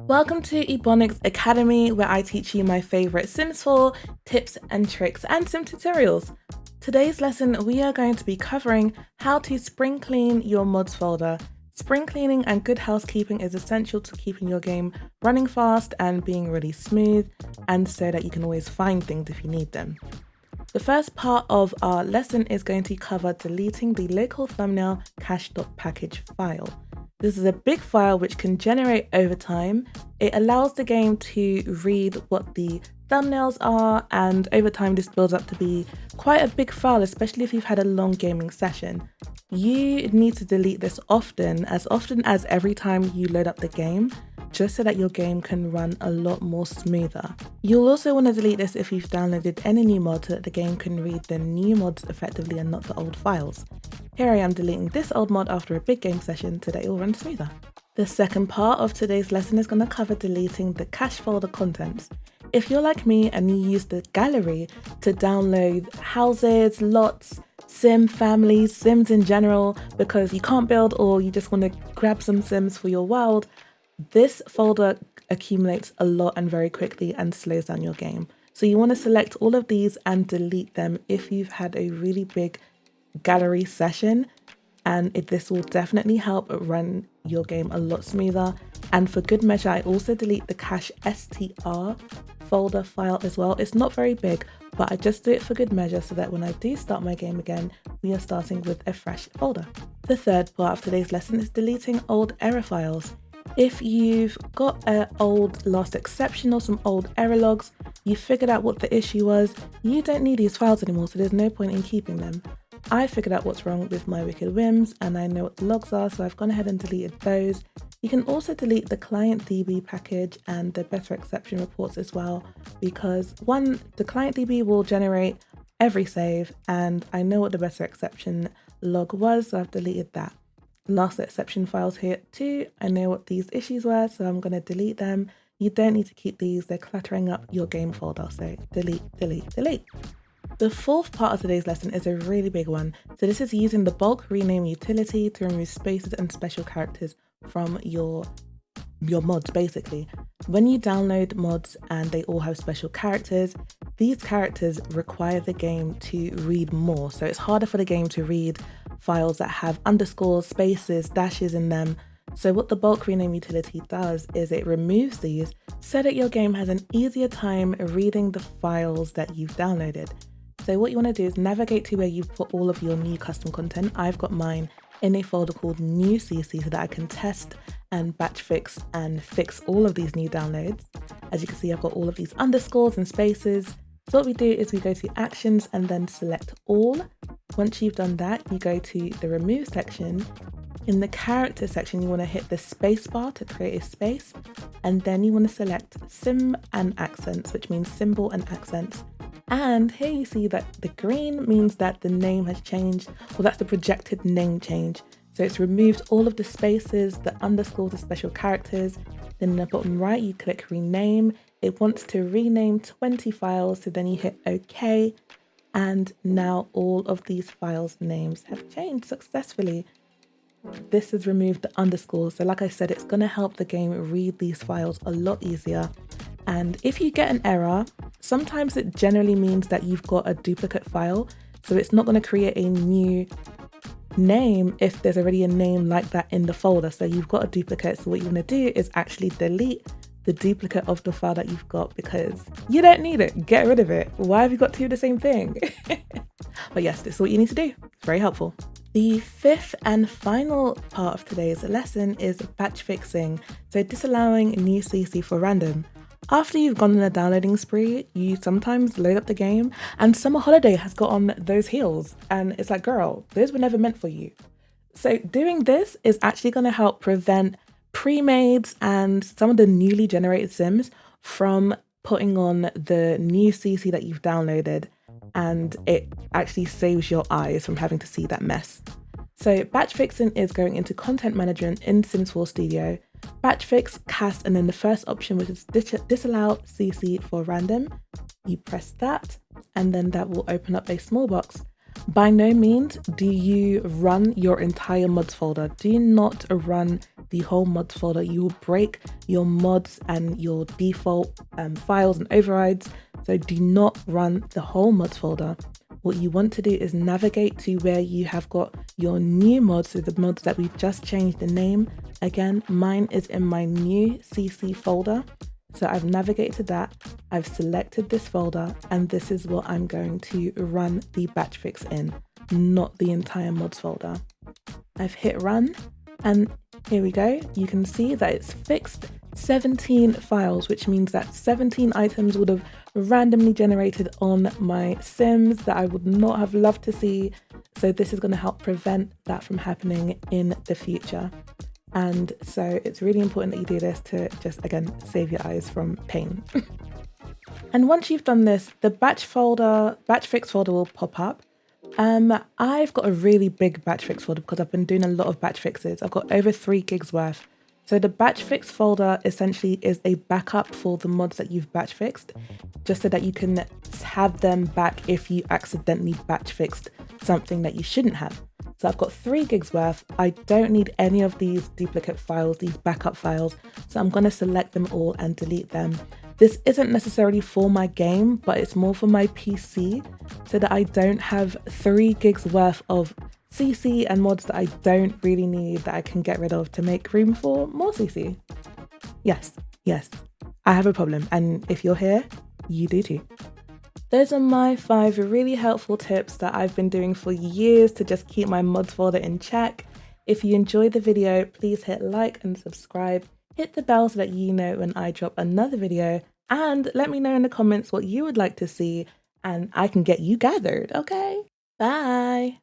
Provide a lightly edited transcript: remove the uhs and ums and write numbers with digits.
Welcome to Ebonix Academy, where I teach you my favorite Sims 4 tips and tricks and sim tutorials. Today's lesson, we are going to be covering how to spring clean your mods folder. Spring cleaning and good housekeeping is essential to keeping your game running fast and being really smooth, and so that you can always find things if you need them. The first part of our lesson is going to cover deleting the local thumbnail cache.package file. This is a big file which can generate over time. It allows the game to read what the thumbnails are, and over time this builds up to be quite a big file, especially if you've had a long gaming session. You need to delete this often as every time you load up the game, just so that your game can run a lot more smoother. You'll also want to delete this if you've downloaded any new mods so that the game can read the new mods effectively and not the old files. Here I am deleting this old mod after a big game session so that it will run smoother. The second part of today's lesson is going to cover deleting the cache folder contents. If you're like me and you use the gallery to download houses, lots, sim families, sims in general, because you can't build or you just want to grab some sims for your world, this folder accumulates a lot and very quickly and slows down your game. So you want to select all of these and delete them if you've had a really big gallery session, and this will definitely help run your game a lot smoother. And for good measure, I also delete the cache str folder file as well. It's not very big, but I just do it for good measure so that when I do start my game again, we are starting with a fresh folder. The third part of today's lesson is deleting old error files. If you've got an old last exception or some old error logs, you figured out what the issue was, you don't need these files anymore, so there's no point in keeping them. I figured out what's wrong with my Wicked Whims and I know what the logs are, so I've gone ahead and deleted those. You can also delete the client DB package and the better exception reports as well, because one, the client DB will generate every save and I know what the better exception log was, so I've deleted that. Last exception files here too, I know what these issues were, so I'm going to delete them. You don't need to keep these, they're cluttering up your game folder, so delete, delete, delete. The fourth part of today's lesson is a really big one. So this is using the bulk rename utility to remove spaces and special characters from your mods. Basically, when you download mods and they all have special characters, these characters require the game to read more. So it's harder for the game to read files that have underscores, spaces, dashes in them. So what the bulk rename utility does is it removes these so that your game has an easier time reading the files that you've downloaded. So what you want to do is navigate to where you've put all of your new custom content. I've got mine in a folder called new CC so that I can test and batch fix and fix all of these new downloads. As you can see, I've got all of these underscores and spaces. So what we do is we go to actions and then select all. Once you've done that, you go to the remove section. In the character section, you want to hit the space bar to create a space. And then you want to select sim and accents, which means symbol and accents. And here you see that the green means that the name has changed, or that's the projected name change. So it's removed all of the spaces, the underscores, the special characters. Then in the bottom right, you click rename. It wants to rename 20 files, so then you hit OK. And now all of these files' names have changed successfully. This has removed the underscores. So like I said, it's going to help the game read these files a lot easier. And if you get an error, sometimes it generally means that you've got a duplicate file. So it's not going to create a new name if there's already a name like that in the folder. So you've got a duplicate. So what you want to do is actually delete the duplicate of the file that you've got, because you don't need it. Get rid of it. Why have you got two of the same thing? But yes, this is what you need to do. It's very helpful. The fifth and final part of today's lesson is batch fixing. So disallowing new CC for random. After you've gone on a downloading spree, you sometimes load up the game and summer holiday has got on those heels and it's like, girl, those were never meant for you. So doing this is actually going to help prevent pre-mades and some of the newly generated sims from putting on the new CC that you've downloaded, and it actually saves your eyes from having to see that mess. So batch fixing is going into content management in Sims 4 Studio. Batch fix, cast, and then the first option, which is disallow CC for random. You press that, and then that will open up a small box. By no means do you run your entire mods folder. Do not run the whole mods folder. You will break your mods and your default files and overrides. So do not run the whole mods folder. What you want to do is navigate to where you have got your new mods, so the mods that we've just changed the name. Again, mine is in my new CC folder. So I've navigated to that, I've selected this folder, and this is what I'm going to run the batch fix in, not the entire mods folder. I've hit run, and here we go. You can see that it's fixed 17 files, which means that 17 items would have randomly generated on my Sims that I would not have loved to see. So this is going to help prevent that from happening in the future. And so it's really important that you do this to just, again, save your eyes from pain. And once you've done this, the batch fix folder will pop up. I've got a really big batch fix folder because I've been doing a lot of batch fixes. I've got over 3 gigs worth. So the batch fix folder essentially is a backup for the mods that you've batch fixed, just so that you can have them back if you accidentally batch fixed something that you shouldn't have. So I've got 3 gigs worth. I don't need any of these duplicate files, these backup files. So I'm going to select them all and delete them. This isn't necessarily for my game, but it's more for my PC so that I don't have 3 gigs worth of CC and mods that I don't really need that I can get rid of to make room for more CC. Yes, I have a problem. And if you're here, you do too. Those are my 5 really helpful tips that I've been doing for years to just keep my mods folder in check. If you enjoyed the video, please hit like and subscribe. Hit the bell so that you know when I drop another video, and let me know in the comments what you would like to see and I can get you gathered, okay? Bye!